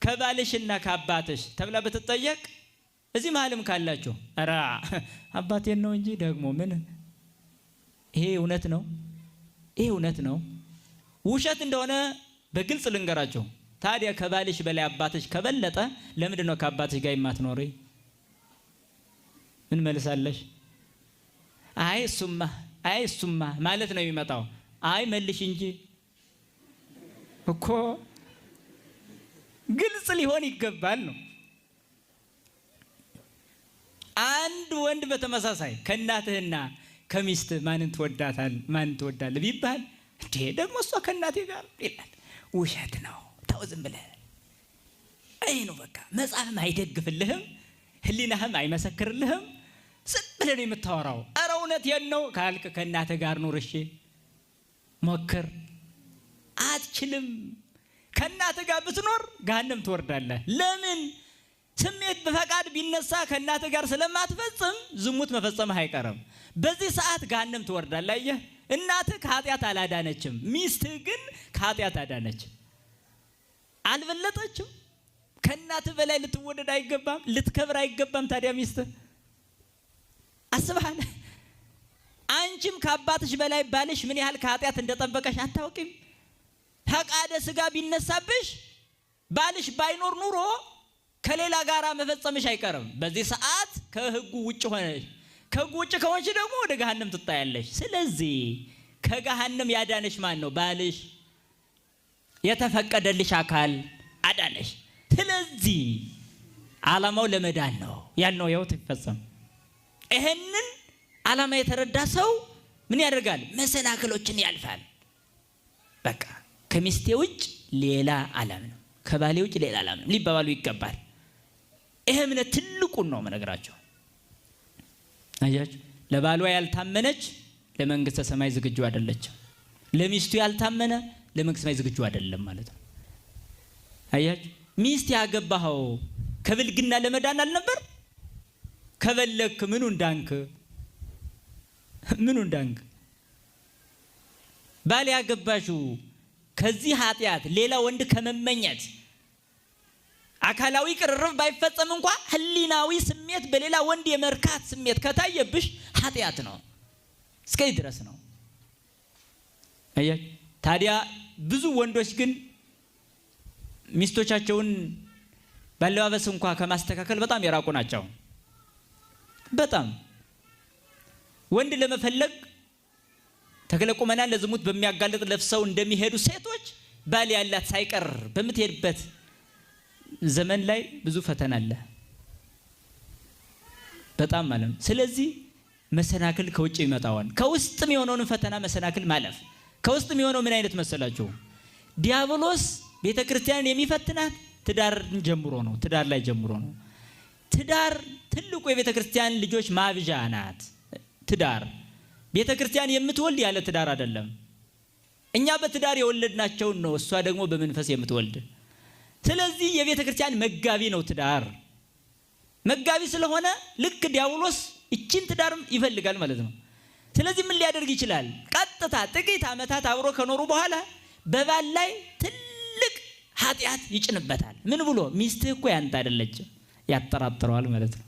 ከባልሽና ከአባትሽ ተብላ በተጠየቅ እዚህ መሀልም ካላችሁ አራ አባቴን ነው እንጂ ደግሞ ምን ይሄ እውነት ነው? ይሄ እውነት ነው? ውሸት እንደሆነ በግልጽ ልንገራችሁ። ታዲያ ከባልሽ በላይ አባትሽ ከበለጠ ለምንድን ነው ከአባትሽ ጋር የማትኖሪ? ምን መልሳለሽ? አይ እሱማ ማለት ነው የሚመጣው። አይ መልሽ እንጂ እኮ ግልጽ ሊሆን ይገባል ነው። አንድ ወንድ በተመሳሳይ ከእናትህና ከሚስት ማንን ትወዳለህ ቢባል እንዴ ደግሞ እሷ ከእናቴ ጋር ይላል። ውሸት ነው። ተው ዝም ብለህ አይ ነው በቃ። መጽሐፍም አይደግፍልህም፣ ህሊናህም አይመሰክርልህም። ዝም ብለህ ነው የምታወራው። ኧረ እውነቴን ነው ካልክ ከእናትህ ጋር ኑር። እሺ ሞክር። አትችልም። ከእናትህ ጋር ብትኖር ገሃነም ትወርዳለህ። ለምን? ስሜት በፈቃድ ቢነሳ ከእናትህ ጋር ስለማትፈጽም ዝሙት መፈጸምህ አይቀርም። በዚህ ሰዓት ገሃነም ትወርዳለህ። አየህ፣ እናትህ ከኃጢአት አላዳነችም፣ ሚስትህ ግን ከኃጢአት አዳነች። አልበለጠችም። ከእናትህ በላይ ልትወደድ አይገባም፣ ልትከብር አይገባም። ታዲያ ሚስትህ አስበሃል? አንቺም ከአባትሽ በላይ ባልሽ ምን ያህል ከኃጢአት እንደጠበቀሽ አታውቂም? ፈቃደ ስጋ ቢነሳብሽ ባልሽ ባይኖር ኑሮ ከሌላ ጋራ መፈጸምሽ አይቀርም። በዚህ ሰዓት ከህጉ ውጭ ሆነሽ፣ ከህጉ ውጭ ከሆንሽ ደግሞ ወደ ገሃነም ትጣያለሽ። ስለዚህ ከገሃነም ያዳነሽ ማን ነው? ባልሽ። የተፈቀደልሽ አካል አዳነሽ። ስለዚህ ዓላማው ለመዳን ነው ያልነው ህይወት ይፈጸም። ይሄንን ዓላማ የተረዳ ሰው ምን ያደርጋል? መሰናክሎችን ያልፋል። በቃ ከሚስቴ ውጭ ሌላ አላምንም፣ ከባሌ ውጭ ሌላ አላምንም ሊባባሉ ይገባል። ይሄ እምነት ትልቁን ነው መነግራቸው። አያችሁ፣ ለባሏ ያልታመነች ለመንግስተ ሰማይ ዝግጁ አይደለችም። ለሚስቱ ያልታመነ ለመንግስተ ሰማይ ዝግጁ አይደለም ማለት ነው። አያችሁ፣ ሚስት ያገባኸው ከብልግና ለመዳን አልነበር? ከበለክ ምኑ እንዳንክ ባል ያገባሽው ከዚህ ኃጢአት ሌላ ወንድ ከመመኘት አካላዊ ቅርርብ ባይፈጸም እንኳን ህሊናዊ ስሜት በሌላ ወንድ የመርካት ስሜት ከታየብሽ ኃጢአት ነው። እስከዚህ ድረስ ነው። አያችሁ፣ ታዲያ ብዙ ወንዶች ግን ሚስቶቻቸውን ባለባበስ እንኳን ከማስተካከል በጣም የራቁ ናቸው። በጣም ወንድ ለመፈለግ ተክለቁመና ለዝሙት በሚያጋልጥ ለፍሰው እንደሚሄዱ ሴቶች ባል ያላት ሳይቀር በምትሄድበት ዘመን ላይ ብዙ ፈተና አለ። በጣም ማለት ነው። ስለዚህ መሰናክል ከውጭ ይመጣዋል። ከውስጥም የሆነውን ፈተና መሰናክል ማለፍ። ከውስጥም የሆነው ምን አይነት መሰላችሁ? ዲያብሎስ ቤተክርስቲያንን የሚፈትናት ትዳር ላይ ጀምሮ ነው። ትዳር ትልቁ የቤተክርስቲያን ልጆች ማብዣ ናት። ትዳር ቤተክርስቲያን የምትወልድ ያለ ትዳር አይደለም። እኛ በትዳር የወለድናቸውን ነው እሷ ደግሞ በመንፈስ የምትወልድ። ስለዚህ የቤተክርስቲያን መጋቢ ነው ትዳር። መጋቢ ስለሆነ ልክ ዲያብሎስ እቺን ትዳርም ይፈልጋል ማለት ነው። ስለዚህ ምን ሊያደርግ ይችላል? ቀጥታ ጥቂት ዓመታት አብሮ ከኖሩ በኋላ በባል ላይ ትልቅ ኃጢአት ይጭንበታል። ምን ብሎ? ሚስትህ እኮ ያንተ አይደለችም፣ ያጠራጥረዋል ማለት ነው።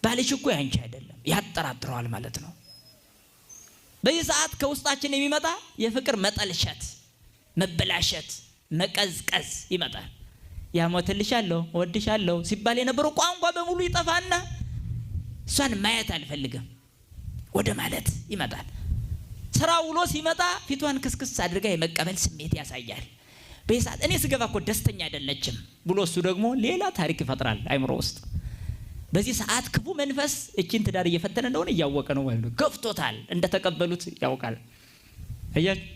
ባልሽ እኮ ያንቺ አይደለም፣ ያጠራጥረዋል ማለት ነው። በዚህ ሰዓት ከውስጣችን የሚመጣ የፍቅር መጠልሸት፣ መበላሸት፣ መቀዝቀዝ ይመጣል። ያሞትልሻለሁ፣ ወድሻለሁ ሲባል የነበረው ቋንቋ በሙሉ ይጠፋና እሷን ማየት አልፈልግም ወደ ማለት ይመጣል። ስራ ውሎ ሲመጣ ፊቷን ክስክስ አድርጋ የመቀበል ስሜት ያሳያል። በዚህ ሰዓት እኔ ስገባ እኮ ደስተኛ አይደለችም ብሎ እሱ ደግሞ ሌላ ታሪክ ይፈጥራል አይምሮ ውስጥ። በዚህ ሰዓት ክፉ መንፈስ እቺን ትዳር እየፈተነ እንደሆነ እያወቀ ነው ማለት ነው። ገፍቶታል፣ እንደተቀበሉት ያውቃል። አያችሁ